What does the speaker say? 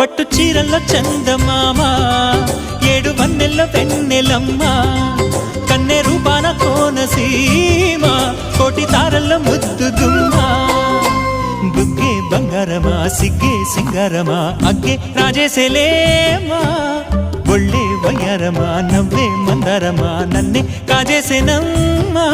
పట్టు చీరల్లో చందమామ, ఏడు వన్నెల్లో వెన్నెలమ్మ, కన్నె రూపాన కోనసీమ, కోటి తారల్లో ముద్దు దుమ్మ. బుగ్గే బంగారమా సిగ్గే సింగారమా, అగ్గే రాజేసేలేమా, ఒళ్ళే వయ్యారమా నవ్వే మందారమా, నన్నే కాజేసేనమ్మా.